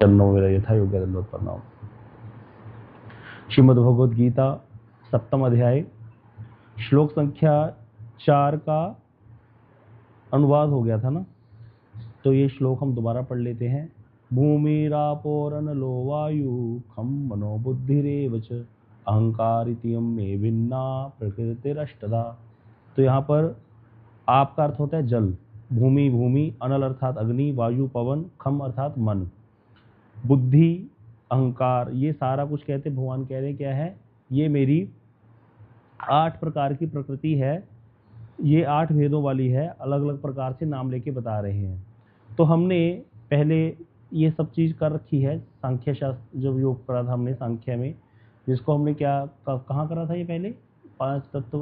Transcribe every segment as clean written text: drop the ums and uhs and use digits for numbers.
चरणों में यथा योग्य दंडवत प्रणाम। श्रीमद् भगवद गीता 7वां अध्याय श्लोक संख्या 4 का अनुवाद हो गया था ना, तो ये श्लोक हम दोबारा पढ़ लेते हैं। भूमिरापोरनलो वायु खम मनो बुद्धिरेव च अहंकारित्यम मे भिन्ना प्रकृतिरष्टधा। तो यहाँ पर आप का अर्थ होता है जल, भूमि भूमि, अनल अर्थात अग्नि, वायु पवन, खम अर्थात मन, बुद्धि अहंकार, ये सारा कुछ कहते भगवान कह रहे क्या है, ये मेरी 8 प्रकार की प्रकृति है, ये 8 भेदों वाली है, अलग अलग प्रकार से नाम लेके बता रहे हैं। तो हमने पहले ये सब चीज कर रखी है, सांख्य शास्त्र जब योग करा था हमने सांख्य में, जिसको हमने क्या कहाँ करा था, ये पहले 5 तत्व,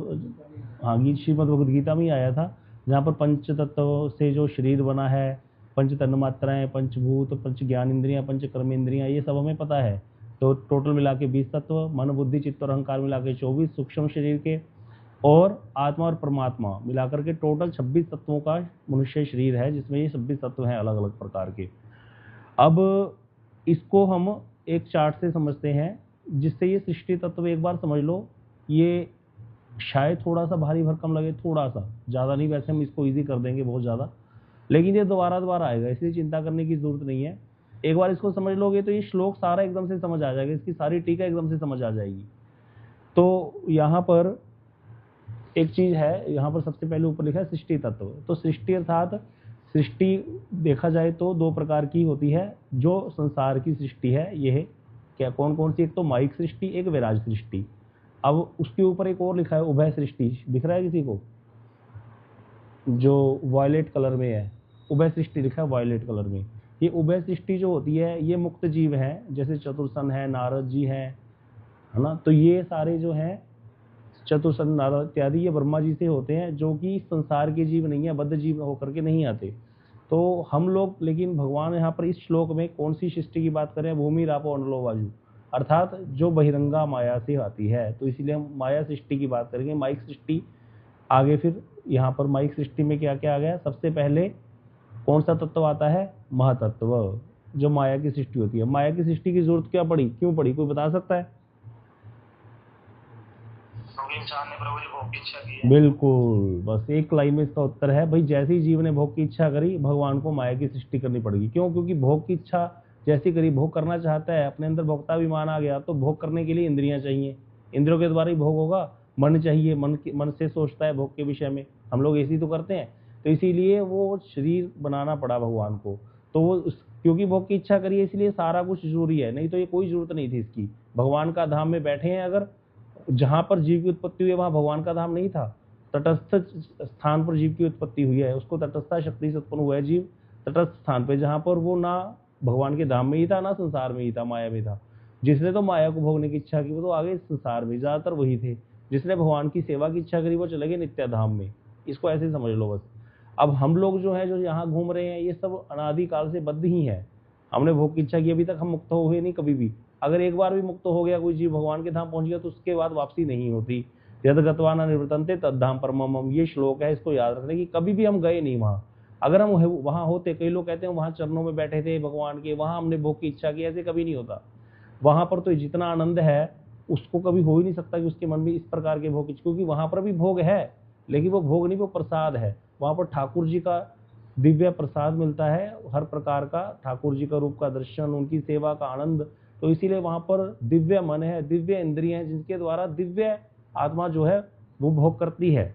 हाँ श्रीमद् भगवद गीता में ही आया था, जहाँ पर पंच तत्व से जो शरीर बना है, पंच तन्मात्राएं, पंचभूत, पंच ज्ञान इंद्रियां, पंच कर्मेंद्रियां, ये सब हमें पता है। तो टोटल मिला के 20 तत्व, मन बुद्धि चित्त और अहंकार मिला के 24 सूक्ष्म शरीर के, और आत्मा और परमात्मा मिलाकर के टोटल 26 तत्वों का मनुष्य शरीर है, जिसमें ये 26 तत्व हैं अलग अलग प्रकार के। अब इसको हम एक चार्ट से समझते हैं, जिससे ये सृष्टि तत्व एक बार समझ लो। ये शायद थोड़ा सा भारी भरकम लगे, थोड़ा सा, ज़्यादा नहीं, वैसे हम इसको ईजी कर देंगे बहुत ज़्यादा, लेकिन ये दोबारा आएगा, इसलिए चिंता करने की जरूरत नहीं है। एक बार इसको समझ लोगे तो ये श्लोक सारा एकदम से समझ आ जाएगा, इसकी सारी टीका एकदम से समझ आ जाएगी। तो यहाँ पर एक चीज है, यहाँ पर सबसे पहले ऊपर लिखा है सृष्टि तत्व। तो सृष्टि अर्थात सृष्टि देखा जाए तो 2 प्रकार की होती है। जो संसार की सृष्टि है, यह क्या कौन कौन सी, एक तो माइक सृष्टि, एक विराज सृष्टि। अब उसके ऊपर एक और लिखा है उभय सृष्टि, दिख रहा है किसी को, जो वायलेट कलर में है, उभय सृष्टि लिखा है वायलेट कलर में। ये उभय सृष्टि जो होती है, ये मुक्त जीव हैं, जैसे चतुर्सन है, नारद जी है ना, तो ये सारे जो हैं चतुर्सन नारद इत्यादि, ये ब्रह्मा जी से होते हैं, जो कि संसार के जीव नहीं है, बद्ध जीव होकर के नहीं आते। तो हम लोग, लेकिन भगवान यहाँ पर इस श्लोक में कौन सी सृष्टि की बात करें, भूमि रापो अनलो वायु, अर्थात जो बहिरंगा माया से आती है, तो इसलिए हम माया सृष्टि की बात करेंगे। माइक सृष्टि आगे, फिर यहाँ पर माइक सृष्टि में क्या क्या आ गया, सबसे पहले कौन सा तत्व आता है, महातत्व, जो माया की सृष्टि होती है। माया की सृष्टि की जरूरत क्या पड़ी, क्यों पड़ी, कोई बता सकता है? इंसान ने प्रभु जी भोग की इच्छा की है। बिल्कुल, बस एक लाइन में इसका उत्तर है भाई, जैसे ही जीव ने भोग की इच्छा करी, भगवान को माया की सृष्टि करनी पड़ेगी। क्यों? क्योंकि भोग की इच्छा जैसी करी, भोग करना चाहता है, अपने अंदर भोक्ताभिमान आ गया, तो भोग करने के लिए इंद्रियां चाहिए, इंद्रियों के द्वारा ही भोग होगा। मन चाहिए, मन से सोचता है भोग के विषय में, हम लोग ऐसे ही तो करते हैं। तो इसीलिए वो शरीर बनाना पड़ा भगवान को, तो वो क्योंकि भोग की इच्छा करी है, इसलिए सारा कुछ जरूरी है, नहीं तो ये कोई जरूरत नहीं थी इसकी। भगवान का धाम में बैठे हैं, अगर जहां पर जीव की उत्पत्ति हुई है वहां भगवान का धाम नहीं था, तटस्थ स्थान पर जीव की उत्पत्ति हुई है, उसको तटस्था शक्ति से उत्पन्न हुआ है जीव तटस्थ स्थान पे, जहां पर वो ना भगवान के धाम में ही था, ना संसार में ही था, माया में था। जिसने तो माया को भोगने की इच्छा की वो तो आगे संसार में, ज्यादातर वही थे। जिसने भगवान की सेवा की इच्छा करी वो चले गए नित्य धाम में। इसको ऐसे समझ लो बस। अब हम लोग जो है, जो यहाँ घूम रहे हैं, ये सब अनादिकाल से बद्ध ही है। हमने भोग की इच्छा की, अभी तक हम मुक्त हुए नहीं कभी भी। अगर एक बार भी मुक्त हो गया कोई जीव, भगवान के धाम पहुंच गया, तो उसके बाद वापसी नहीं होती। यद गत्वा न निवर्तन्ते तद्धाम परमम, ये श्लोक है, इसको याद रखने की। कभी भी हम गए नहीं वहां, अगर हम वहां होते, कई लोग कहते हैं वहां चरणों में बैठे थे भगवान के, वहां हमने भोग की इच्छा की, ऐसे कभी नहीं होता। वहां पर तो जितना आनंद है उसको कभी हो ही नहीं सकता कि उसके मन में इस प्रकार के भोग, क्योंकि वहां पर भी भोग है, लेकिन वो भोग नहीं, वो प्रसाद है। वहां पर ठाकुर जी का दिव्य प्रसाद मिलता है, हर प्रकार का ठाकुर जी का रूप का दर्शन, उनकी सेवा का आनंद। तो इसीलिए वहां पर दिव्य मन है, दिव्य इंद्रियां हैं, जिनके द्वारा दिव्य आत्मा जो है वो भोग करती है।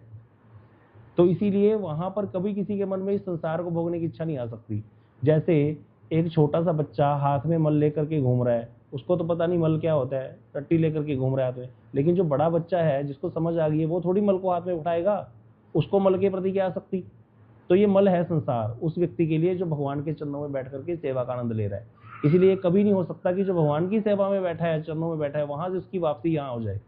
तो इसीलिए वहां पर कभी किसी के मन में इस संसार को भोगने की इच्छा नहीं आ सकती। जैसे एक छोटा सा बच्चा हाथ में मल लेकर के घूम रहा है, उसको तो पता नहीं मल क्या होता है, टट्टी लेकर के घूम रहा है हाथ में। लेकिन जो बड़ा बच्चा है, जिसको समझ आ गई है, वो थोड़ी मल को हाथ में उठाएगा, उसको मल के प्रति क्या आसक्ति। तो ये मल है संसार उस व्यक्ति के लिए जो भगवान के चरणों में बैठ करके सेवा का आनंद ले रहा है। इसलिए कभी नहीं हो सकता कि जो भगवान की सेवा में बैठा है, चरणों में बैठा है, वहां से उसकी वापसी यहाँ हो जाए।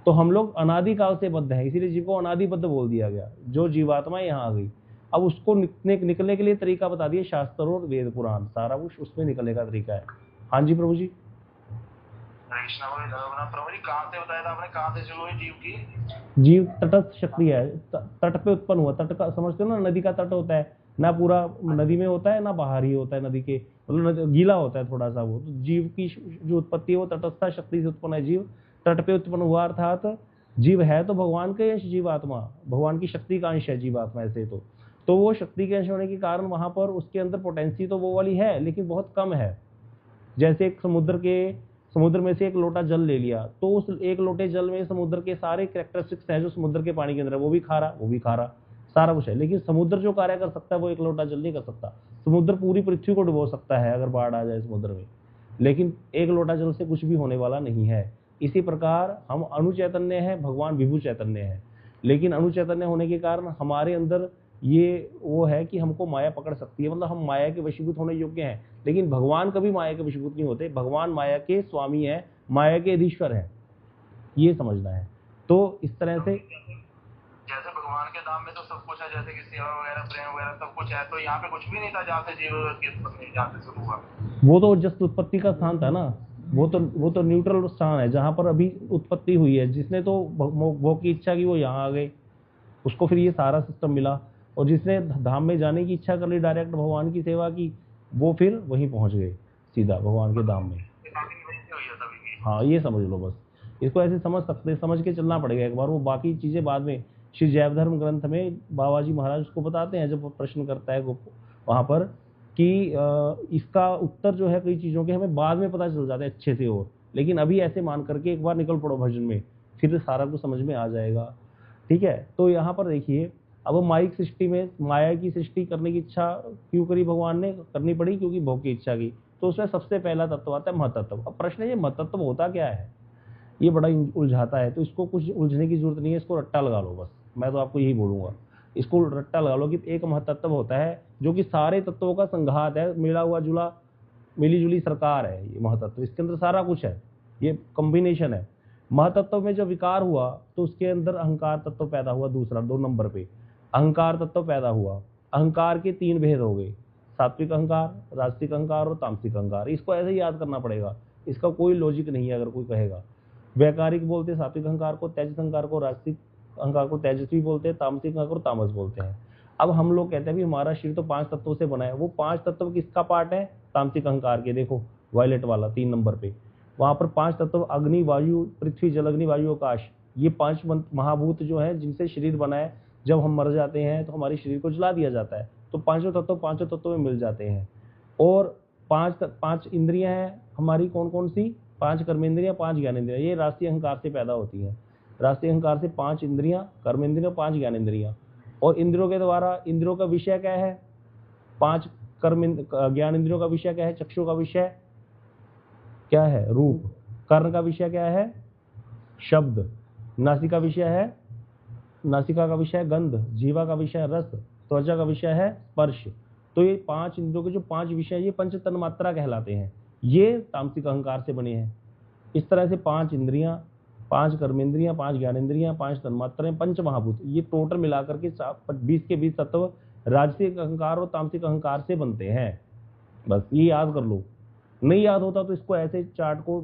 तो हम लोग अनादिकाल से बद्ध हैं, इसीलिए जीव को अनादिबद्ध बोल दिया गया। जो जीवात्मा यहाँ आ गई, अब उसको निकलने के लिए तरीका बता दिए शास्त्र और वेद पुराण, सारा कुछ उसमें निकलने का तरीका है। हाँ जी प्रभु जी। प्रभु जी कहाँ से बताया था आपने, कहाँ से शुरू हुई जीव की? जीव तटस्थ शक्ति है, तट पे उत्पन्न हुआ। तट का समझते हो ना, नदी का तट होता है, ना पूरा नदी में होता है ना बाहर ही होता है नदी के, मतलब गीला होता है थोड़ा सा वो। तो जीव की जो उत्पत्ति है वो तटस्थ शक्ति से उत्पन्न है जीव, तट पे उत्पन्न हुआ, अर्थात जीव है तो भगवान का अंश, जीवात्मा भगवान की शक्ति का अंश है जीवात्मा ऐसे। तो वो शक्ति के अंश होने के कारण वहां पर उसके अंदर पोटेंसी तो वो वाली है लेकिन बहुत कम है। जैसे एक समुद्र में से एक लोटा जल ले लिया तो उस एक लोटे जल में समुद्र के सारे कैरेक्टरिस्टिक्स हैं जो समुद्र के पानी के अंदर है, वो भी खारा सारा कुछ है। लेकिन समुद्र जो कार्य कर सकता है वो एक लोटा जल नहीं कर सकता। समुद्र पूरी पृथ्वी को डुबो सकता है अगर बाढ़ आ जाए समुद्र में, लेकिन एक लोटा जल से कुछ भी होने वाला नहीं है। इसी प्रकार हम अणु चैतन्य है, भगवान विभु चैतन्य है, लेकिन अणु चैतन्य होने के कारण हमारे अंदर ये वो है कि हमको माया पकड़ सकती है, मतलब हम माया के वशीभूत होने योग्य हैं। लेकिन भगवान कभी माया के वशीभूत नहीं होते, भगवान माया के स्वामी है, माया के अधीश्वर है, ये समझना है। तो इस तरह से जैसे भगवान के नाम में तो सब कुछ है, जैसे कि सेवा वगैरह प्रेम वगैरह सब कुछ है, तो यहाँ पे कुछ भी नहीं था जहाँ से जीव की उत्पत्ति जहाँ से शुरू हुआ। वो तो जस्ट उत्पत्ति का स्थान था ना, वो तो न्यूट्रल स्थान है जहां पर अभी उत्पत्ति हुई है। जिसने तो भोग की इच्छा की वो यहाँ आ गए, उसको फिर ये सारा सिस्टम मिला। और जिसने धाम में जाने की इच्छा कर ली, डायरेक्ट भगवान की सेवा की, वो फिर वहीं पहुंच गए सीधा भगवान के धाम में। हाँ ये समझ लो, बस इसको ऐसे समझ के चलना पड़ेगा एक बार। वो बाकी चीजें बाद में श्री जैव धर्म ग्रंथ में बाबा जी महाराज उसको बताते हैं, जब प्रश्न करता है वहां पर कि इसका उत्तर जो है कई चीजों के हमें बाद में पता चल जाता है अच्छे से। और लेकिन अभी ऐसे मान करके एक बार निकल पड़ो भजन में, फिर सारा कुछ समझ में आ जाएगा। ठीक है, तो यहाँ पर देखिए, अब माइक सृष्टि में माया की सृष्टि करने की इच्छा क्यों करी भगवान ने, करनी पड़ी क्योंकि भोग की इच्छा की। तो उसमें सबसे पहला तत्व आता है महतत्व। अब प्रश्न है ये महतत्व होता क्या है, ये बड़ा उलझाता है। तो इसको कुछ उलझने की जरूरत नहीं है, इसको रट्टा लगा लो बस। मैं तो आपको यही बोलूंगा, इसको रट्टा लगा लो कि एक महतत्व होता है जो कि सारे तत्वों का संघात है, मिला हुआ जुला मिली जुली सरकार है ये महतत्व। इसके अंदर सारा कुछ है, ये कॉम्बिनेशन है। महतत्व में जो विकार हुआ तो उसके अंदर अहंकार तत्व पैदा हुआ, दूसरा 2 नंबर पे अहंकार तत्व पैदा हुआ। अहंकार के 3 भेद हो गए, सात्विक अहंकार, राजसिक अहंकार और तामसिक अहंकार। इसको ऐसे ही याद करना पड़ेगा, इसका कोई लॉजिक नहीं है। अगर कोई कहेगा, वैकारिक बोलते हैं सात्विक अहंकार को, तेजस अहंकार को, राजसिक अहंकार को तेजस्वी बोलते हैं, तामसिक अहंकार को तामस बोलते हैं। अब हम लोग कहते हैं भी हमारा शरीर तो 5 तत्वों से बना है। वो 5 तत्व किसका पार्ट है, तामसिक अहंकार के। देखो वायलेट वाला 3 नंबर पे, वहां पर 5 तत्व अग्नि, वायु, पृथ्वी, जल, अग्नि, वायु, आकाश, ये 5 महाभूत जो है जिनसे शरीर बना है। जब हम मर जाते हैं तो हमारे शरीर को जला दिया जाता है, तो पांचों तत्व में मिल जाते हैं। और 5 इंद्रियां हैं हमारी, कौन कौन सी, 5 कर्मेंद्रियां, 5 ज्ञानेंद्रियां। ये राष्ट्रीय अहंकार से पैदा होती हैं। राष्ट्रीय अहंकार से 5 इंद्रियां, कर्मेंद्रियां, 5 ज्ञानेंद्रियां। और इंद्रियों के द्वारा, इंद्रियों का विषय क्या है, 5 ज्ञान इंद्रियों का विषय क्या है, चक्षु का विषय क्या है, रूप। कर्ण का विषय क्या है, शब्द। नासिका का विषय गंध। जीवा का विषय रस। त्वचा का विषय है स्पर्श। तो ये 5 इंद्रियों के जो 5 विषय, ये पंच तन्मात्रा कहलाते हैं। ये तामसिक अहंकार से बने हैं। इस तरह से 5 इंद्रियां, 5 कर्मेंद्रियां, 5 ज्ञानेंद्रियां, 5 तन्मात्राएं, 5 महाभूत, ये टोटल मिलाकर के 20 के 20 तत्व राजसिक अहंकार और तामसिक अहंकार से बनते हैं। बस ये याद कर लो। नहीं याद होता तो इसको ऐसे चार्ट को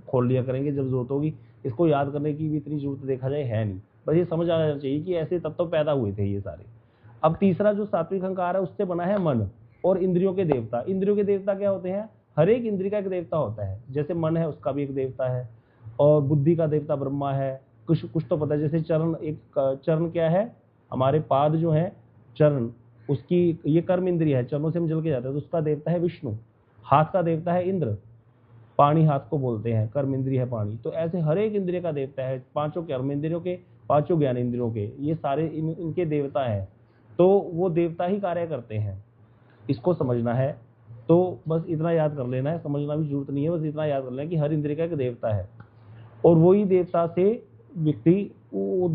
खोल लिया करेंगे जब जरूरत होगी। इसको याद करने की भी इतनी जरूरत देखा जाए है नहीं, बस ये समझ आना चाहिए कि ऐसे तत्व पैदा हुए थे ये सारे। अब तीसरा जो सात्विक अहंकार है, उससे बना है मन और इंद्रियों के देवता। इंद्रियों के देवता क्या होते हैं, हर एक इंद्रिय का एक देवता होता है। जैसे मन है उसका भी एक देवता है, और बुद्धि का देवता ब्रह्मा है। कुछ तो पता है, जैसे चरण, एक चरण क्या है, हमारे पाद जो है चरण, उसकी ये कर्म इंद्रिय है, चरणों से हम जल के जाते हैं, तो उसका देवता है विष्णु। हाथ का देवता है इंद्र, पानी हाथ को बोलते हैं, कर्म इंद्रिय है पानी। तो ऐसे हर एक इंद्रिय का देवता है, 5 कर्म इंद्रियों के, 5 ज्ञान इंद्रियों के, ये सारे इनके देवता हैं। तो वो देवता ही कार्य करते हैं, इसको समझना है। तो बस इतना याद कर लेना है, समझना भी जरूरत नहीं है, बस इतना याद कर लेना कि हर इंद्रिय का एक देवता है। और वही देवता से व्यक्ति, वो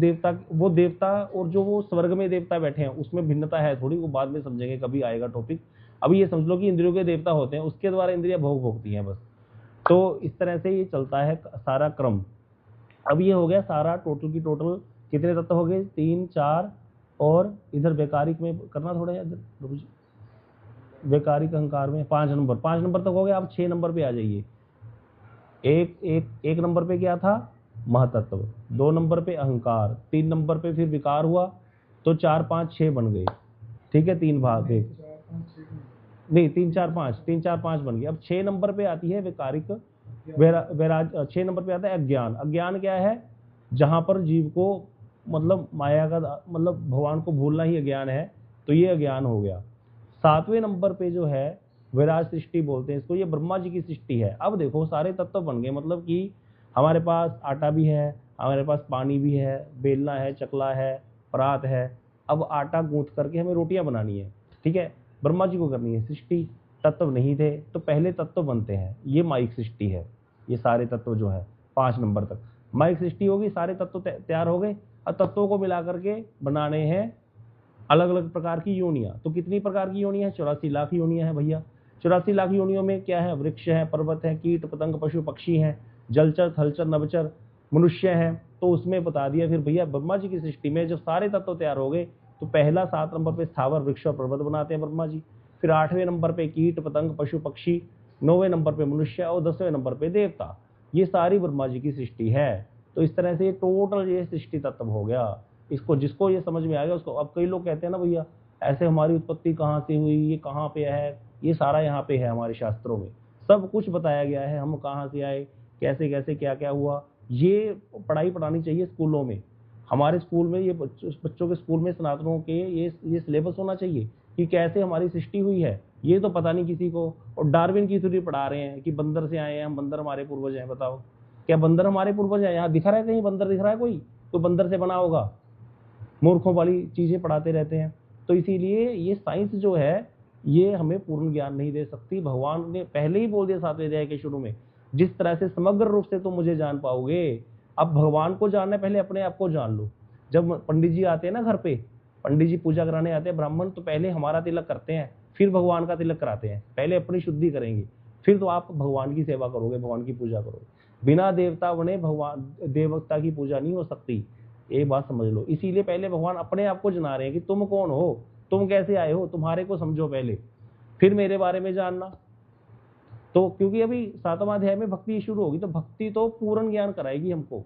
देवता और जो वो स्वर्ग में देवता बैठे हैं उसमें भिन्नता है थोड़ी, वो बाद में समझेंगे, कभी आएगा टॉपिक। अभी ये समझ लो कि इंद्रियों के देवता होते हैं, उसके द्वारा इंद्रियां भोगती हैं बस। तो इस तरह से ये चलता है सारा क्रम। अब ये हो गया सारा टोटल की टोटल, कितने तत्व हो गए, 3, 4। और इधर वैकारिक में करना थोड़ा, इधर वैकारिक अहंकार में 5 नंबर तक हो गया। अब 6 नंबर पे आ जाइए। एक नंबर पे क्या था, महतत्व। 2 नंबर पे अहंकार। 3 नंबर पे फिर विकार हुआ, तो 4, 5, 6 बन गए। ठीक है, 3 भाग एक नहीं, 3 4 5, 3 4 5 बन गया। अब 6 नंबर पे आती है वैकारिक वैराज। 6 नंबर पे आता है अज्ञान। अज्ञान क्या है? जहां पर जीव को मतलब माया का मतलब भगवान को भूलना ही अज्ञान है, तो ये अज्ञान हो गया। 7वें नंबर पे जो है विराज सृष्टि बोलते हैं इसको, ये ब्रह्मा जी की सृष्टि है। अब देखो सारे तत्व बन गए, मतलब कि हमारे पास आटा भी है, हमारे पास पानी भी है, बेलना है, चकला है, परात है। अब आटा गूंथ करके हमें रोटियां बनानी है, ठीक है, ब्रह्मा जी को करनी है। सृष्टि तत्व नहीं थे तो पहले तत्व बनते हैं, ये माइक सृष्टि है। ये सारे तत्व जो है 5 नंबर तक माइक सृष्टि होगी, सारे तत्व तैयार हो गए। अब तत्वों को मिला करके बनाने हैं अलग अलग प्रकार की योनियां। तो कितनी प्रकार की योनियां है? 84 लाख योनियां है भैया। 84 लाख योनियों में क्या है? वृक्ष है, पर्वत है, कीट पतंग, पशु पक्षी हैं, जलचर थलचर नभचर, मनुष्य है। तो उसमें बता दिया फिर भैया ब्रह्मा जी की सृष्टि में जब सारे तत्व तैयार हो गए तो पहला 7 नंबर पे स्थावर वृक्ष और पर्वत बनाते हैं ब्रह्मा जी। फिर 8वें नंबर पे कीट पतंग पशु पक्षी, 9वें नंबर पे मनुष्य और 10वें नंबर पे देवता। ये सारी ब्रह्मा जी की सृष्टि है। तो इस तरह से टोटल ये सृष्टि तत्व हो गया। इसको जिसको ये समझ में आ गया उसको। अब कई लोग कहते हैं ना भैया ऐसे हमारी उत्पत्ति कहाँ से हुई, ये कहाँ पे है, ये सारा यहाँ पे है हमारे शास्त्रों में सब कुछ बताया गया है, हम कहाँ से आए, कैसे कैसे क्या क्या हुआ। ये पढ़ाई पढ़ानी चाहिए स्कूलों में। हमारे स्कूल में ये बच्चों के स्कूल में सनातनों के ये सिलेबस होना चाहिए कि कैसे हमारी सृष्टि हुई है। ये तो पता नहीं किसी को। और डार्विन की थ्योरी पढ़ा रहे हैं कि बंदर से आए हैं हम, बंदर हमारे पूर्वज हैं। बताओ क्या बंदर हमारे पूर्वज है? यहाँ दिख रहा है कहीं बंदर दिख रहा है कोई? तो बंदर से बना होगा। मूर्खों वाली चीजें पढ़ाते रहते हैं। तो इसीलिए ये साइंस जो है ये हमें पूर्ण ज्ञान नहीं दे सकती। भगवान ने पहले ही बोल दिया 7वें अध्याय के शुरू में, जिस तरह से समग्र रूप से तुम मुझे जान पाओगे। अब भगवान को जानना है, पहले अपने आप को जान लो। जब पंडित जी आते हैं ना घर पे, पंडित जी पूजा कराने आते हैं ब्राह्मण, तो पहले हमारा तिलक करते हैं, फिर भगवान का तिलक कराते हैं। पहले अपनी शुद्धि करेंगे, फिर तो आप भगवान की सेवा करोगे, भगवान की पूजा करोगे। बिना देवता बने भगवान देवता की पूजा नहीं हो सकती, ये बात समझ लो। इसीलिए पहले भगवान अपने आप को जना रहे हैं कि तुम कौन हो, तुम कैसे आए हो, तुम्हारे को समझो पहले, फिर मेरे बारे में जानना। तो क्योंकि अभी 7वां अध्याय में भक्ति शुरू होगी, तो भक्ति तो पूर्ण ज्ञान कराएगी हमको,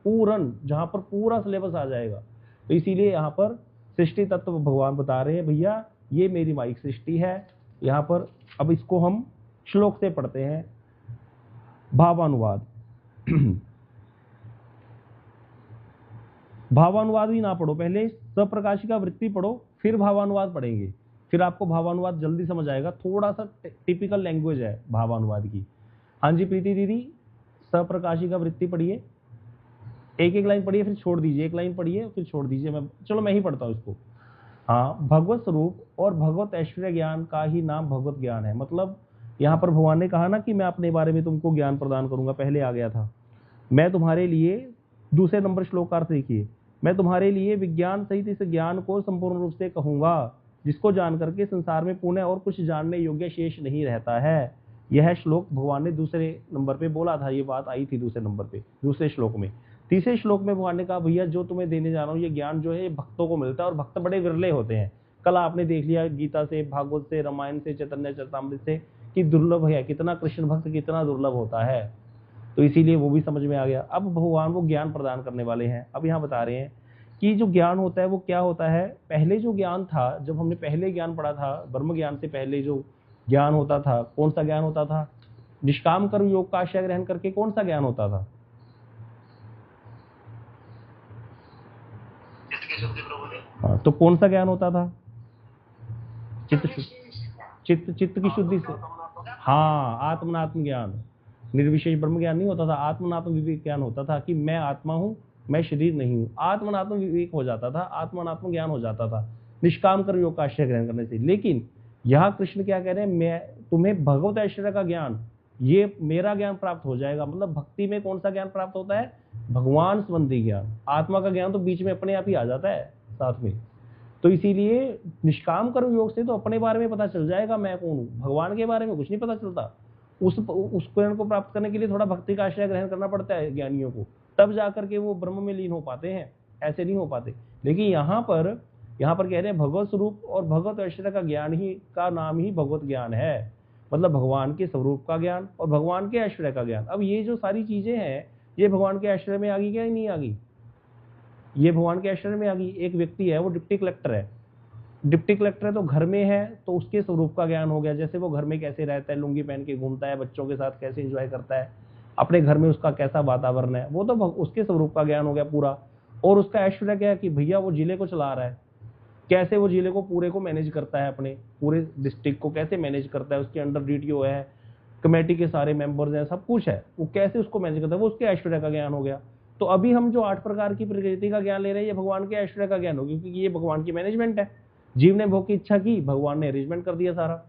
पूर्ण, जहां पर पूरा सिलेबस आ जाएगा। तो इसीलिए यहाँ पर सृष्टि तत्व भगवान बता रहे हैं भैया ये मेरी माइक सृष्टि है। यहाँ पर अब इसको हम श्लोक से पढ़ते हैं, भावानुवाद। भावानुवाद भी ना पढ़ो, पहले सप्रकाशिका वृत्ति पढ़ो, फिर भावानुवाद पढ़ेंगे, फिर आपको भावानुवाद जल्दी समझ आएगा। थोड़ा सा टिपिकल लैंग्वेज है भावानुवाद की। हाँ जी प्रीति दीदी, सप्रकाशिका वृत्ति पढ़िए, एक एक लाइन पढ़िए फिर छोड़ दीजिए, एक लाइन पढ़िए फिर छोड़ दीजिए। मैं ही पढ़ता हूँ इसको। हाँ, भगवत स्वरूप और भगवत ऐश्वर्य ज्ञान का ही नाम भगवत ज्ञान है। मतलब यहाँ पर भगवान ने कहा ना कि मैं अपने बारे में तुमको ज्ञान प्रदान करूंगा, पहले आ गया था। मैं तुम्हारे लिए, दूसरे नंबर श्लोक का अर्थ देखिए, मैं तुम्हारे लिए विज्ञान सहित इस ज्ञान को संपूर्ण रूप से कहूंगा, जिसको जान करके संसार में पुण्य और कुछ जानने योग्य शेष नहीं रहता है। यह श्लोक भगवान ने दूसरे नंबर पे बोला था, ये बात आई थी दूसरे नंबर पे, दूसरे श्लोक में। तीसरे श्लोक में भगवान ने कहा भैया जो तुम्हें देने जा रहा हूँ ये ज्ञान जो है ये भक्तों को मिलता है, और भक्त बड़े विरले होते हैं। कल आपने देख लिया गीता से, भागवत से, रामायण से, चैतन्य चरितामृत से कि दुर्लभ है कितना, कृष्ण भक्त कितना दुर्लभ होता है। तो इसीलिए वो भी समझ में आ गया। अब भगवान वो ज्ञान प्रदान करने वाले हैं। अब यहाँ बता रहे हैं कि जो ज्ञान होता है वो क्या होता है। पहले जो ज्ञान था, जब हमने पहले ज्ञान पढ़ा था, ब्रह्म ज्ञान से पहले जो ज्ञान होता था, कौन सा ज्ञान होता था? निष्काम कर्म योग का आश्रय ग्रहण करके कौन सा ज्ञान होता था? हाँ, तो कौन सा ज्ञान होता था? चित्त की शुद्धि से। हाँ, आत्मनात्म ज्ञान, निर्विशेष ब्रह्म ज्ञान नहीं होता था, आत्मनात्म विवेक ज्ञान होता था कि मैं आत्मा हूं, मैं शरीर नहीं हूं। आत्मनात्म विवेक हो जाता था, आत्मनात्म ज्ञान हो जाता था निष्काम कर्म योग का आश्रय ग्रहण करने से। लेकिन यहाँ कृष्ण क्या कह रहे हैं, मैं तुम्हें भगवत ऐश्वर्य का ज्ञान, ये मेरा ज्ञान प्राप्त हो जाएगा। मतलब भक्ति में कौन सा ज्ञान प्राप्त होता है? भगवान संबंधी ज्ञान। आत्मा का ज्ञान तो बीच में अपने आप ही आ जाता है साथ में। तो इसीलिए निष्काम कर्म योग से तो अपने बारे में पता चल जाएगा मैं कौन हूँ, भगवान के बारे में कुछ नहीं पता चलता। उस ज्ञान को प्राप्त करने के लिए थोड़ा भक्ति का आश्रय ग्रहण करना पड़ता है ज्ञानियों को, तब जाकर के वो ब्रह्म में लीन हो पाते हैं, ऐसे नहीं हो पाते। लेकिन यहाँ पर कह रहे हैं भगवत स्वरूप और भगवत ऐश्वर्य का ज्ञान ही का नाम ही भगवत ज्ञान है। मतलब भगवान के स्वरूप का ज्ञान और भगवान के ऐश्वर्य का ज्ञान। अब ये जो सारी चीजें हैं ये भगवान के ऐश्वर्य में आ गई क्या नहीं आ गई? ये भगवान के ऐश्वर्य में आ गई। एक व्यक्ति है वो डिप्टी कलेक्टर है, डिप्टी कलेक्टर है तो घर में है तो उसके स्वरूप का ज्ञान हो गया, जैसे वो घर में कैसे रहता है, लुंगी पहन के घूमता है, बच्चों के साथ कैसे एंजॉय करता है, अपने घर में उसका कैसा वातावरण है, वो तो उसके स्वरूप का ज्ञान हो गया पूरा। और उसका ऐश्वर्य क्या है कि भैया वो जिले को चला रहा है, कैसे वो जिले को पूरे को मैनेज करता है, अपने पूरे डिस्ट्रिक्ट को कैसे मैनेज करता है, उसके अंडर डीटीओ है, कमेटी के सारे मेंबर्स हैं, सब कुछ है, वो कैसे उसको मैनेज करता है, वो उसके ऐश्वर्य का ज्ञान हो गया। तो अभी हम जो 8 प्रकार की प्रकृति का ज्ञान ले रहे हैं, ये भगवान के ऐश्वर्य का ज्ञान हो गया, क्योंकि ये भगवान की मैनेजमेंट है। जीव ने भोग की इच्छा की, भगवान ने अरेंजमेंट कर दिया सारा,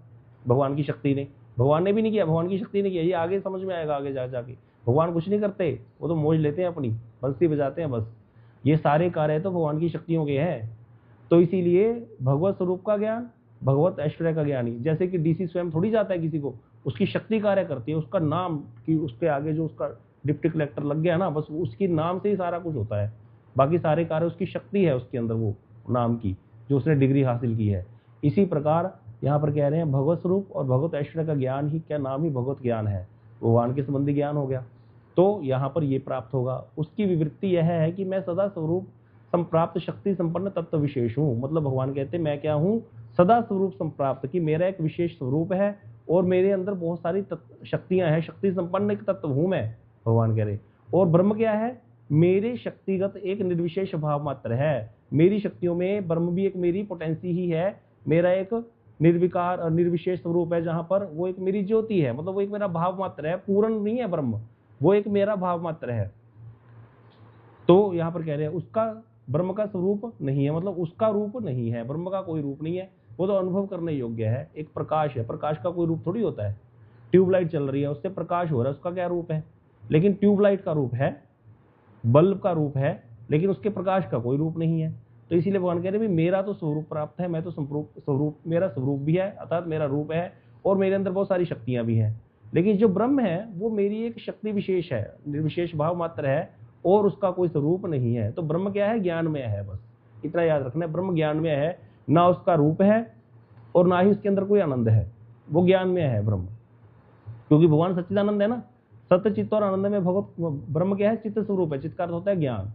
भगवान की शक्ति ने। भगवान ने भी नहीं किया, भगवान की शक्ति ने किया, ये आगे समझ में आएगा आगे जाके। भगवान कुछ नहीं करते, वो तो मौज लेते हैं अपनी, बंसी बजाते हैं बस। ये सारे कार्य तो भगवान की शक्तियों के हैं। तो इसीलिए भगवत स्वरूप का ज्ञान, भगवत ऐश्वर्य का ज्ञान ही, जैसे कि डीसी स्वयं थोड़ी जाता है किसी को, उसकी शक्ति कार्य करती है, उसका नाम कि उसके आगे जो उसका डिप्टी कलेक्टर लग गया ना, बस उसकी नाम से ही सारा कुछ होता है, बाकी सारे कार्य उसकी शक्ति है उसके अंदर, वो नाम की जो उसने डिग्री हासिल की है। इसी प्रकार यहाँ पर कह रहे हैं भगवत स्वरूप और भगवत ऐश्वर्य का ज्ञान ही, क्या नाम ही भगवत ज्ञान है, भगवान के संबंधी ज्ञान हो गया। तो यहाँ पर ये प्राप्त होगा। उसकी विवृत्ति यह है कि मैं सदा स्वरूप संप्राप्त शक्ति संपन्न तत्व विशेष हूँ। मतलब भगवान कहते हैं मैं क्या हूँ, सदा स्वरूप संप्राप्त, कि मेरा एक विशेष स्वरूप है और मेरे अंदर बहुत सारी शक्तियां हैं, शक्ति संपन्न एक तत्व हूं मैं, भगवान कह रहे। और ब्रह्म क्या है, मेरे शक्तिगत एक निर्विशेष भाव मात्र है। मेरी शक्तियों में ब्रह्म भी एक मेरी पोटेंसी ही है, मेरा एक निर्विकार और निर्विशेष स्वरूप है, जहां पर वो एक मेरी ज्योति है, मतलब वो एक मेरा भाव मात्र है, पूर्ण नहीं है ब्रह्म, वो एक मेरा भाव मात्र है। तो यहाँ पर कह रहे हैं उसका ब्रह्म का स्वरूप नहीं है, मतलब उसका रूप नहीं है, ब्रह्म का कोई रूप नहीं है, वो तो अनुभव करने योग्य है। एक प्रकाश है, प्रकाश का कोई रूप थोड़ी होता है। ट्यूबलाइट चल रही है, उससे प्रकाश हो रहा है, उसका क्या रूप है, लेकिन ट्यूबलाइट का रूप है, बल्ब का रूप है, लेकिन उसके प्रकाश का कोई रूप नहीं है। तो इसीलिए भगवान कह रहे हैं मेरा तो स्वरूप प्राप्त है, मैं तो स्वरूप मेरा स्वरूप भी है, अर्थात मेरा रूप है, और मेरे अंदर बहुत सारी शक्तियां भी हैं। लेकिन जो ब्रह्म है वो मेरी एक शक्ति विशेष है, निर्विशेष भाव मात्र है, और उसका कोई स्वरूप नहीं है। तो ब्रह्म क्या है, ज्ञानमय है, बस इतना याद रखना है। ब्रह्म ज्ञानमय है, ना उसका रूप है और ना ही उसके अंदर कोई आनंद है, वो ज्ञानमय है ब्रह्म, क्योंकि भगवान सच्चिदानंद है ना। सत्य चित्त और आनंद में भगवत ब्रह्म क्या है, चित्त स्वरूप है। चित्त का अर्थ होता है ज्ञान,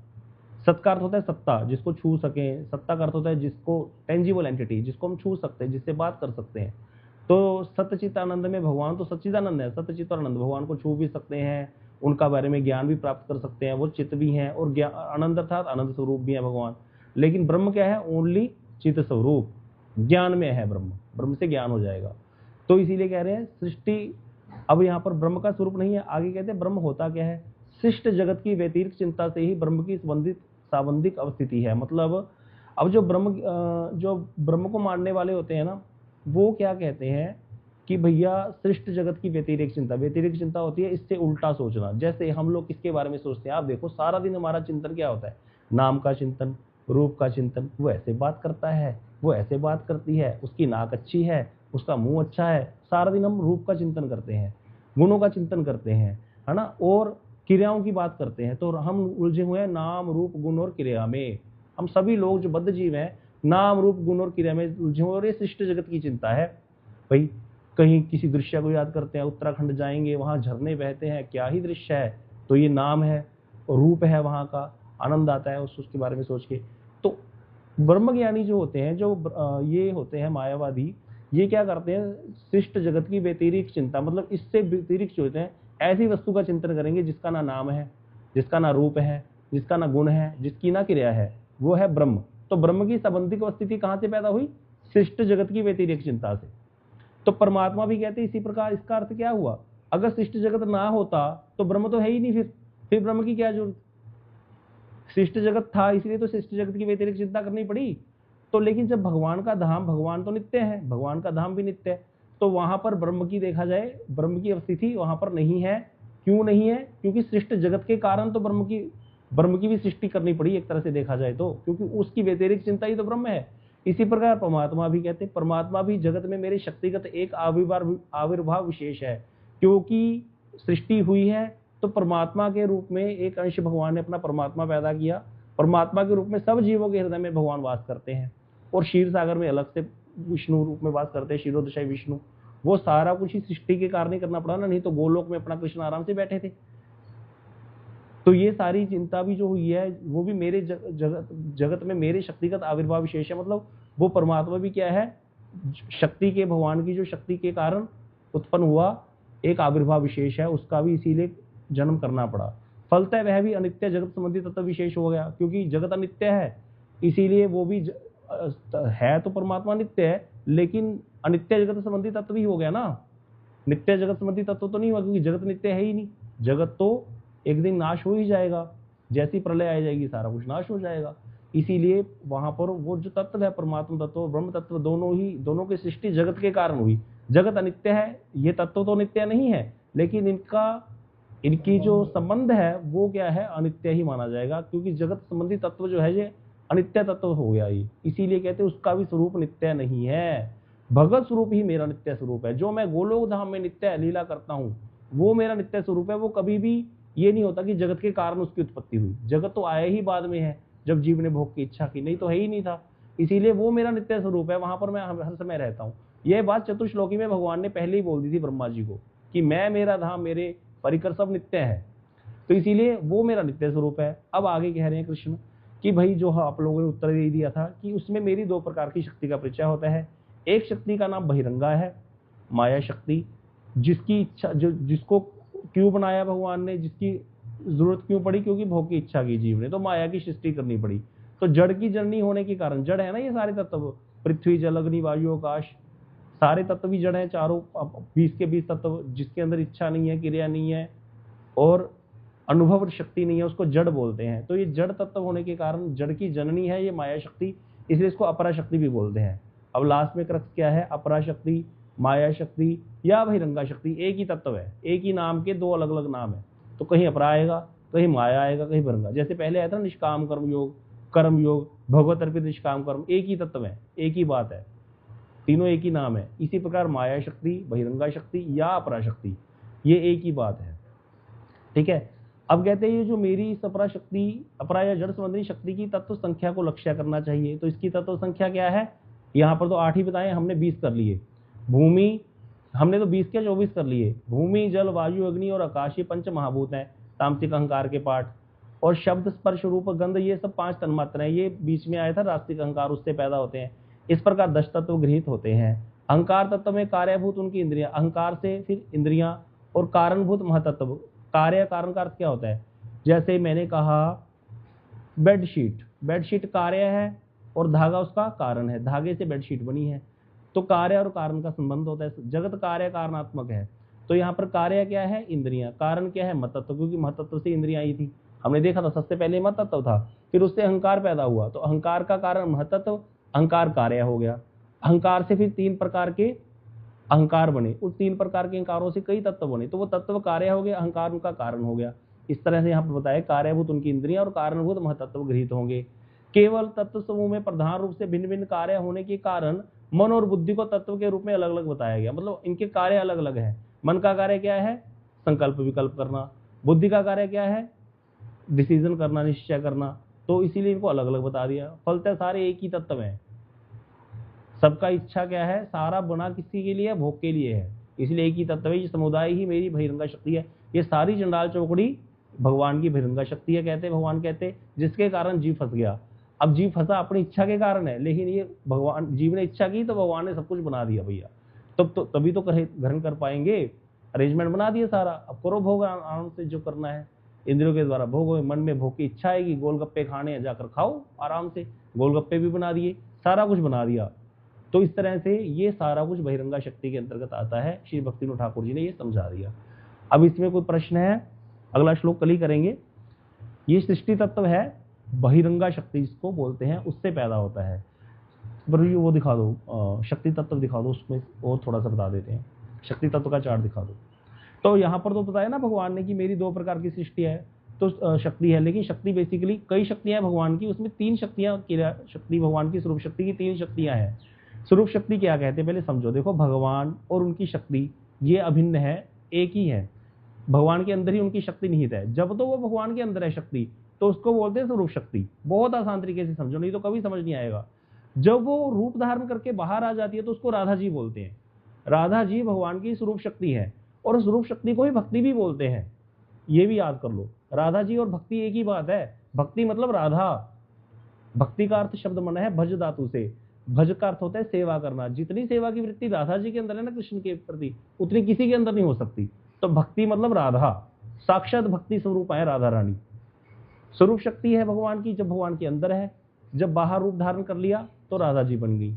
सत का अर्थ होता है सत्ता, जिसको छू सके, सत्ता का अर्थ होता है जिसको, टेंजिबल एंटिटी, जिसको हम छू सकते हैं, जिससे बात कर सकते हैं। तो सत्यचित आनंद में भगवान तो सच्चिदानंद है, सत्यचित और आनंद, भगवान को छू भी सकते हैं, उनका बारे में ज्ञान भी प्राप्त कर सकते हैं, वो चित्त भी हैं, और आनंद अर्थात आनंद स्वरूप भी है भगवान। लेकिन ब्रह्म क्या है, ओनली चित्त स्वरूप, ज्ञान में है ब्रह्म, ब्रह्म से ज्ञान हो जाएगा। तो इसीलिए कह रहे हैं सृष्टि, अब यहाँ पर ब्रह्म का स्वरूप नहीं है, आगे कहते हैं ब्रह्म होता क्या है, सृष्ट जगत की व्यतिरिक्त चिंता से ही ब्रह्म की संबंधित अवस्थिति है। मतलब अब जो ब्रह्म को मानने वाले होते हैं ना, वो क्या कहते हैं कि भैया सृष्ट जगत की व्यतिरिक्त चिंता होती है इससे उल्टा सोचना। जैसे हम लोग किसके बारे में सोचते हैं, आप देखो सारा दिन हमारा चिंतन क्या होता है, नाम का चिंतन, रूप का चिंतन, वो ऐसे बात करता है, वो ऐसे बात करती है, उसकी नाक अच्छी है, उसका मुंह अच्छा है, सारा दिन हम रूप का चिंतन करते हैं, गुणों का चिंतन करते हैं, है ना, और क्रियाओं की बात करते हैं। तो हम उलझे हुए हैं नाम रूप गुण और क्रिया में। हम सभी लोग जो बद्ध जीव हैं नाम रूप गुण और क्रिया में उलझे हुए, और ये सृष्ट जगत की चिंता है। भाई कहीं किसी दृश्य को याद करते हैं, उत्तराखंड जाएंगे, वहां झरने बहते हैं, क्या ही दृश्य है, तो ये नाम है और रूप है, वहां का आनंद आता है उसके बारे में सोच के। तो ब्रह्मज्ञानी जो होते हैं, जो ये होते हैं मायावादी, ये क्या करते हैं, सृष्ट जगत की व्यतिरिक्त चिंता, मतलब इससे व्यतिरिक्त जो होते हैं ऐसी वस्तु का चिंतन करेंगे जिसका ना नाम है, जिसका ना रूप है, जिसका ना गुण है, जिसकी ना क्रिया है, वो है ब्रह्म। तो ब्रह्म की संबंधित स्थिति कहां से पैदा हुई, सृष्ट जगत की व्यतिरिक्त चिंता से। तो परमात्मा भी कहते हैं इसी प्रकार। इसका अर्थ क्या हुआ, अगर सृष्ट जगत ना होता तो ब्रह्म तो है ही नहीं, फिर ब्रह्म की क्या जरूरत, सृष्ट जगत था इसलिए तो सृष्ट जगत की व्यतिरिक्त चिंता करनी पड़ी। तो लेकिन जब भगवान का धाम, भगवान तो नित्य है, भगवान का धाम भी नित्य है, तो वहां पर ब्रह्म की देखा जाए, ब्रह्म की अवस्थिति वहां पर नहीं है। क्यों नहीं है, क्योंकि सृष्ट जगत के कारण तो ब्रह्म की भी सृष्टि करनी पड़ी एक तरह से देखा जाए तो, क्योंकि उसकी व्यतिरिक्त चिंता ही तो ब्रह्म है। इसी प्रकार परमात्मा भी कहते हैं, परमात्मा भी जगत में मेरे शक्तिगत एक आविर्भाव विशेष है, क्योंकि सृष्टि हुई है तो परमात्मा के रूप में एक अंश भगवान ने अपना परमात्मा पैदा किया। परमात्मा के रूप में सब जीवों के हृदय में भगवान वास करते हैं, और क्षीर सागर में अलग से विष्णु रूप में वास करते हैं, क्षीरोदशाई विष्णु। वो सारा कुछ ही सृष्टि के कारण ही करना पड़ा ना, नहीं तो गोलोक में अपना कृष्ण आराम से बैठे थे। तो ये सारी चिंता भी जो हुई है वो भी मेरे जगत में मेरे शक्तिगत आविर्भाव विशेष है। मतलब वो परमात्मा भी क्या है, शक्ति के, भगवान की जो शक्ति के कारण उत्पन्न हुआ एक आविर्भाव विशेष है, उसका भी इसीलिए जन्म करना पड़ा। फलतः वह भी अनित्य जगत संबंधी तत्व विशेष हो गया, क्योंकि जगत अनित्य है, इसीलिए वो भी है तो परमात्मा नित्य है, लेकिन अनित्य जगत संबंधी तत्व भी हो गया ना। नित्य जगत संबंधी तत्व तो नहीं हुआ, क्योंकि जगत नित्य है ही नहीं। जगत तो एक दिन नाश हो ही जाएगा, जैसी प्रलय आ जाएगी सारा कुछ नाश हो जाएगा। इसीलिए वहां पर वो जो तत्व है, परमात्मा तत्व, ब्रह्म तत्व, दोनों की सृष्टि जगत के कारण हुई। जगत अनित्य है, ये तत्व तो नित्य नहीं है, लेकिन इनकी जो संबंध है वो क्या है, अनित्य ही माना जाएगा, क्योंकि जगत संबंधी तत्व जो है ये अनित्य तत्व हो गया ये। इसीलिए कहते हैं उसका भी स्वरूप नित्य नहीं है। भगत स्वरूप ही मेरा नित्य स्वरूप है। जो मैं गोलोक धाम में नित्य लीला करता हूँ वो मेरा नित्य स्वरूप है। वो कभी भी ये नहीं होता कि जगत के कारण उसकी उत्पत्ति हुई। जगत तो आया ही बाद में है, जब जीव ने भोग की इच्छा की, नहीं तो है ही नहीं था। इसीलिए वो मेरा नित्य स्वरूप है, वहां पर मैं हर समय रहता हूँ। यह बात चतुश्लोकी में भगवान ने पहले ही बोल दी थी ब्रह्मा जी को कि मैं, मेरा धाम, मेरे परिकर सब नित्य है, तो इसीलिए वो मेरा नित्य स्वरूप है। अब आगे कह रहे हैं कृष्ण कि भाई जो आप लोगों ने उत्तर दे दिया था कि उसमें मेरी दो प्रकार की शक्ति का परिचय होता है। एक शक्ति का नाम बहिरंगा है, माया शक्ति, जिसकी इच्छा, जिसको क्यों बनाया भगवान ने, जिसकी जरूरत क्यों पड़ी, क्योंकि भोग की इच्छा की जीव ने, तो माया की सृष्टि करनी पड़ी। तो जड़ की जननी होने के कारण, जड़ है ना ये सारे तत्व, पृथ्वी जल अग्नि वायु आकाश, सारे तत्व भी जड़ हैं, चारों 20 के 20 तत्व, जिसके अंदर इच्छा नहीं है, क्रिया नहीं है और अनुभव शक्ति नहीं है, उसको जड़ बोलते हैं। तो ये जड़ तत्व होने के कारण जड़ की जननी है ये माया शक्ति, इसलिए इसको अपरा शक्ति भी बोलते हैं। अब लास्ट में क्रक्स क्या है, अपरा शक्ति, माया शक्ति या बहिरंगा शक्ति एक ही तत्व है, एक ही नाम के दो अलग अलग नाम है। तो कहीं अपरा आएगा, कहीं माया आएगा, कहीं बहिरंगा। जैसे पहले आया था निष्काम कर्म योग, कर्म योग, भगवत अर्पित निष्काम कर्म, एक ही तत्व है, एक ही बात है, तीनों एक ही नाम है। इसी प्रकार माया शक्ति, बहिरंगा शक्ति या अपरा शक्ति, ये एक ही बात है। ठीक है। अब कहते हैं ये जो मेरी इस अपरा शक्ति, अपरा या जड़ संबंधी शक्ति की तत्व संख्या को लक्ष्य करना चाहिए। तो इसकी तत्व संख्या क्या है, यहाँ पर तो 8 ही बताए, हमने 20 कर लिए। भूमि, हमने तो 20 क्या 24 कर लिए। भूमि जल वायु अग्नि और आकाश, ये पंच महाभूत हैं, तामसिक अहंकार के पाठ। और शब्द स्पर्श रूप गंध, ये सब 5 तन्मात्राएं, ये बीच में आया था रास्तिक अहंकार, उससे पैदा होते हैं। इस प्रकार 10 तत्व गृहीत होते हैं। अहंकार तत्व में कार्यभूत उनकी इंद्रियां, अहंकार से फिर इंद्रियां, और कारणभूत महतत्व। कार्य, कारण का अर्थ क्या होता है, जैसे मैंने कहा बेडशीट, बेडशीट कार्य है और धागा उसका कारण है, धागे से बेडशीट बनी है। तो कार्य और कारण का संबंध होता है। जगत कार्य कारणात्मक है, तो यहाँ पर कार्य क्या है, इंद्रियां, कारण क्या है, महतत्व, क्योंकि महतत्व से इंद्रियां आई थी। हमने देखा था सबसे पहले महतत्व था, फिर उससे अहंकार पैदा हुआ, तो अहंकार का कारण महतत्व, अहंकार कार्य हो गया। अहंकार से फिर 3 प्रकार के अहंकार बने, उस 3 प्रकार के अहंकारों से कई तत्व बने, तो वो तत्व कार्य हो गया, अहंकार उनका कारण हो गया। इस तरह से यहाँ पर बताया कार्यभूत उनकी इंद्रियां और कारणभूत महतत्व गृहीत होंगे। केवल तत्व समूह में प्रधान रूप से भिन्न भिन्न कार्य होने के कारण मन और बुद्धि को तत्व के रूप में अलग अलग बताया गया। मतलब इनके कार्य अलग अलग है। मन का कार्य क्या है, संकल्प विकल्प करना। बुद्धि का कार्य क्या है, डिसीजन करना, निश्चय करना। तो इसीलिए इनको अलग अलग बता दिया। फलतः सारे एक ही तत्व है। सबका इच्छा क्या है, सारा बना किसी के लिए, भोग के लिए है, इसलिए एक ही तत्व है। ये समुदाय ही मेरी बहिरंगा शक्ति है। ये सारी चंडाल चौकड़ी भगवान की बहिरंगा शक्ति है, कहते भगवान कहते, जिसके कारण जीव फंस गया। अब जीव फंसा अपनी इच्छा के कारण है, लेकिन ये भगवान, जीव ने इच्छा की तो भगवान ने सब कुछ बना दिया भैया। तभी तो ग्रहण कर पाएंगे। अरेंजमेंट बना दिया सारा, अब करो भोग आराम से, जो करना है इंद्रियों के द्वारा भोग। मन में भोग की इच्छा आएगी, गोलगप्पे खाने, जाकर खाओ आराम से, गोलगप्पे भी बना दिए, सारा कुछ बना दिया। तो इस तरह से ये सारा कुछ बहिरंगा शक्ति के अंतर्गत आता है। श्री भक्तिविनोद ठाकुर जी ने ये समझा दिया। अब इसमें कोई प्रश्न है, अगला श्लोक कल ही करेंगे। ये सृष्टि तत्व है, बहिरंगा शक्ति जिसको बोलते हैं, उससे पैदा होता है। पर वो दिखा दो, शक्ति तत्व दिखा दो, उसमें और थोड़ा सा बता देते हैं, शक्ति तत्व का चार्ट दिखा दो। तो यहाँ पर तो बताया ना भगवान ने कि मेरी 2 प्रकार की सृष्टि है, तो शक्ति है, लेकिन शक्ति बेसिकली कई शक्तियां हैं भगवान की, उसमें 3 शक्तियां, क्रिया शक्ति भगवान की, स्वरूप शक्ति की 3 शक्तियां हैं। स्वरूप शक्ति क्या कहते हैं पहले समझो। देखो, भगवान और उनकी शक्ति ये अभिन्न है, एक ही है। भगवान के अंदर ही उनकी शक्ति निहित है। जब तो वो भगवान के अंदर है शक्ति, तो उसको बोलते हैं स्वरूप शक्ति। बहुत आसान तरीके से समझो, नहीं तो कभी समझ नहीं आएगा। जब वो रूप धारण करके बाहर आ जाती है तो उसको राधा जी बोलते हैं। राधा जी भगवान की स्वरूप शक्ति है, और स्वरूप शक्ति को ही भक्ति भी बोलते हैं। ये भी याद कर लो, राधा जी और भक्ति एक ही बात है। भक्ति मतलब राधा, भक्ति का अर्थ शब्द मन है भज धातु से। भज का अर्थ होता है सेवा करना। जितनी सेवा की वृत्ति राधा जी के अंदर है ना कृष्ण के प्रति, उतनी किसी के अंदर नहीं हो सकती। तो भक्ति मतलब राधा, साक्षात भक्ति स्वरूप है राधा रानी। स्वरूप शक्ति है भगवान की, जब भगवान के अंदर है, जब बाहर रूप धारण कर लिया तो राधा जी बन गई।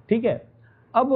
ठीक है। अब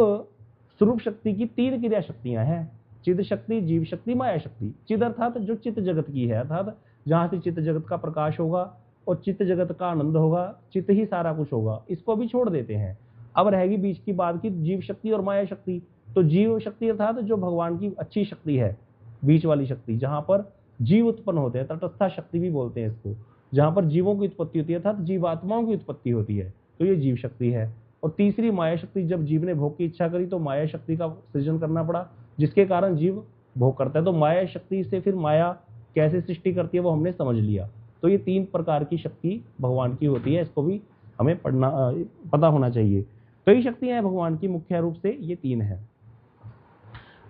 स्वरूप शक्ति की 3 क्रिया शक्तियां हैं, चिद शक्ति, जीव शक्ति, माया शक्ति। चिद अर्थात जो चित्त जगत की है, अर्थात जहां से चित्त जगत का प्रकाश होगा और चित्त जगत का आनंद होगा, चित्त ही सारा कुछ होगा, इसको अभी छोड़ देते हैं। अब रहेगी बीच की बात की जीव शक्ति और माया शक्ति। तो जीव शक्ति अर्थात जो भगवान की अच्छी शक्ति है, बीच वाली शक्ति, जहां पर जीव उत्पन्न होते हैं, तटस्था शक्ति भी बोलते हैं इसको, जहां पर जीवों की उत्पत्ति होती है, अर्थात जीवात्माओं की उत्पत्ति होती है, तो ये जीव शक्ति है। और तीसरी माया शक्ति, जब जीव ने भोग की इच्छा करी तो माया शक्ति का सृजन करना पड़ा, जिसके कारण जीव भोग करता है। तो माया शक्ति से फिर माया कैसे सृष्टि करती है वो हमने समझ लिया। तो ये 3 प्रकार की शक्ति भगवान की होती है, इसको भी हमें पता होना चाहिए। कई शक्तियां हैं भगवान की, मुख्य रूप से ये 3 है।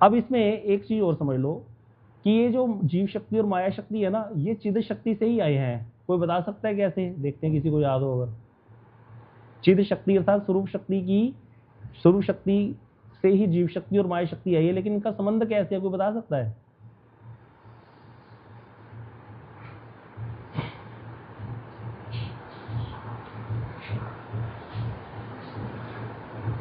अब इसमें एक चीज और समझ लो कि ये जो जीव शक्ति और माया शक्ति है ना, ये चिद शक्ति से ही आए हैं। कोई बता सकता है कैसे? देखते हैं किसी को याद हो अगर। चिद शक्ति अर्थात स्वरूप शक्ति की, स्वरूप शक्ति से ही जीव शक्ति और माया शक्ति आई है, लेकिन इनका संबंध कैसे है, कोई बता सकता है?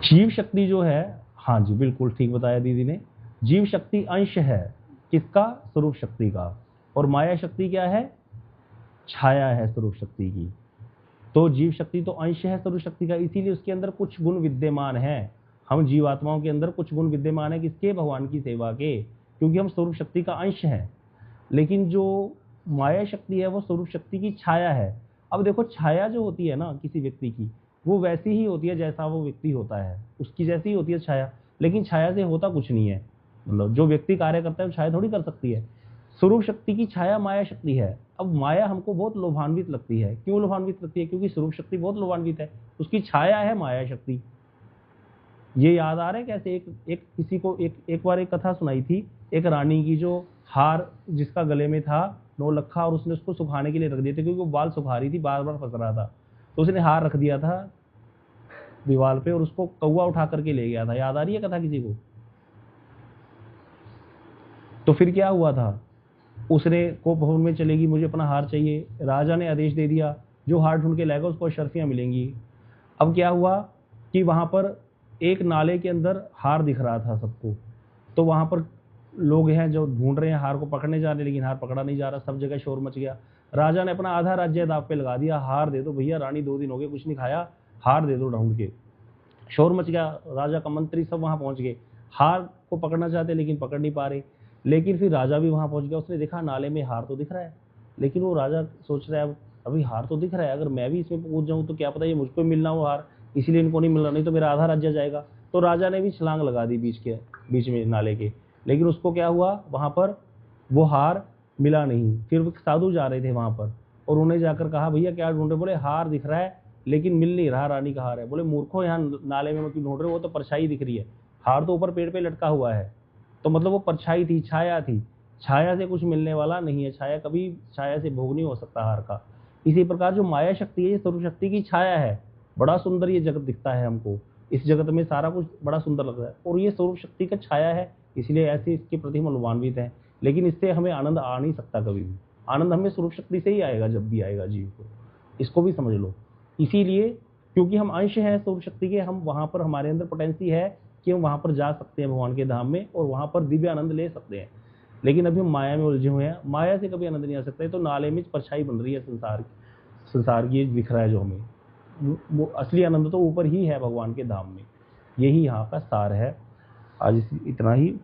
जीव शक्ति जो है, हाँ जी बिल्कुल ठीक बताया दीदी ने, जीव शक्ति अंश है किसका? स्वरूप शक्ति का। और माया शक्ति क्या है? छाया है स्वरूप शक्ति की। तो जीव शक्ति तो अंश है स्वरूप शक्ति का, इसीलिए उसके अंदर कुछ गुण विद्यमान हैं। हम जीवात्माओं के अंदर कुछ गुण विद्यमान है, किसके? भगवान की सेवा के, क्योंकि हम स्वरूप शक्ति का अंश हैं। लेकिन जो माया शक्ति है वो स्वरूप शक्ति की छाया है। अब देखो छाया जो होती है ना किसी व्यक्ति की, वो वैसी ही होती है जैसा वो व्यक्ति होता है, उसकी जैसी ही होती है छाया। लेकिन छाया से होता कुछ नहीं है, मतलब जो व्यक्ति कार्य करता है वो छाया थोड़ी कर सकती है। स्वरूप शक्ति की छाया माया शक्ति है। अब माया हमको बहुत लोभान्वित लगती है। क्यों लोभान्वित लगती है? क्योंकि स्वरूप शक्ति बहुत लोभान्वित है, उसकी छाया है माया शक्ति। ये याद आ रहा है कैसे? एक किसी को एक बार एक कथा सुनाई थी, एक रानी की जो हार जिसका गले में था 9 लखा, और उसने उसको सुखाने के लिए रख दिए थे, क्योंकि वो बाल सुखा रही थी, बार बार फंस रहा था, तो उसने हार रख दिया था दीवार पे और उसको कौवा उठा करके ले गया था। याद आ रही है कथा किसी को? तो फिर क्या हुआ था, उसने को भवन में चलेगी, मुझे अपना हार चाहिए। राजा ने आदेश दे दिया, जो हार ढूंढ के लाएगा उसको अशर्फियां मिलेंगी। अब क्या हुआ कि वहां पर एक नाले के अंदर हार दिख रहा था सबको, तो वहां पर लोग हैं जो ढूंढ रहे हैं हार को, पकड़ने जा रहे हैं, लेकिन हार पकड़ा नहीं जा रहा, सब जगह शोर मच गया। राजा ने अपना आधा राज्य दाव पे लगा दिया, हार दे दो भैया, रानी 2 दिन हो गए कुछ नहीं खाया, हार दे दो ढूंढ के। शोर मच गया, राजा का मंत्री सब वहां पहुंच गए, हार को पकड़ना चाहते लेकिन पकड़ नहीं पा रहे। लेकिन फिर राजा भी वहां पहुंच गया, उसने देखा नाले में हार तो दिख रहा है, लेकिन वो राजा सोच रहा है अभी हार तो दिख रहा है, अगर मैं भी इसमें कूद जाऊं तो क्या पता ये मुझको मिलना हो हार, इसीलिए इनको नहीं मिल रहा, नहीं तो मेरा आधा राज्य जाएगा। तो राजा ने भी छलांग लगा दी बीच में नाले के, लेकिन उसको क्या हुआ, वहां पर वो हार मिला नहीं। फिर साधु जा रहे थे वहां पर और उन्हें जाकर कहा भैया क्या ढूंढे? बोले हार दिख रहा है लेकिन मिल नहीं रहा, रानी का हार है। बोले मूर्खों, यहाँ नाले में क्यों ढूंढ रहे हो? वो तो परछाई दिख रही है, हार तो ऊपर पेड़ पे लटका हुआ है। तो मतलब वो परछाई थी, छाया थी, छाया से कुछ मिलने वाला नहीं है, छाया कभी छाया से भोग नहीं हो सकता हार का। इसी प्रकार जो माया शक्ति है ये स्वरूप शक्ति की छाया है। बड़ा सुंदर ये जगत दिखता है हमको, इस जगत में सारा कुछ बड़ा सुंदर लगता है और ये स्वरूप शक्ति का छाया है, इसलिए ऐसे इसके प्रति हम अनुमानित हैं। लेकिन इससे हमें आनंद आ नहीं सकता कभी भी, आनंद हमें स्वरूप शक्ति से ही आएगा जब भी आएगा जीव को, इसको भी समझ लो। इसीलिए क्योंकि हम अंश हैं स्वरूप शक्ति के, हम वहां पर हमारे अंदर पोटेंसी है कि हम वहां पर जा सकते हैं भगवान के धाम में और वहां पर दिव्य आनंद ले सकते हैं। लेकिन अभी हम माया में उलझे हुए हैं, माया से कभी आनंद नहीं आ सकता है। तो नाले में परछाई बन रही है संसार की दिख रहा है जो हमें, वो असली आनंद तो ऊपर ही है भगवान के धाम में। यही यहाँ का सार है। आज इतना ही।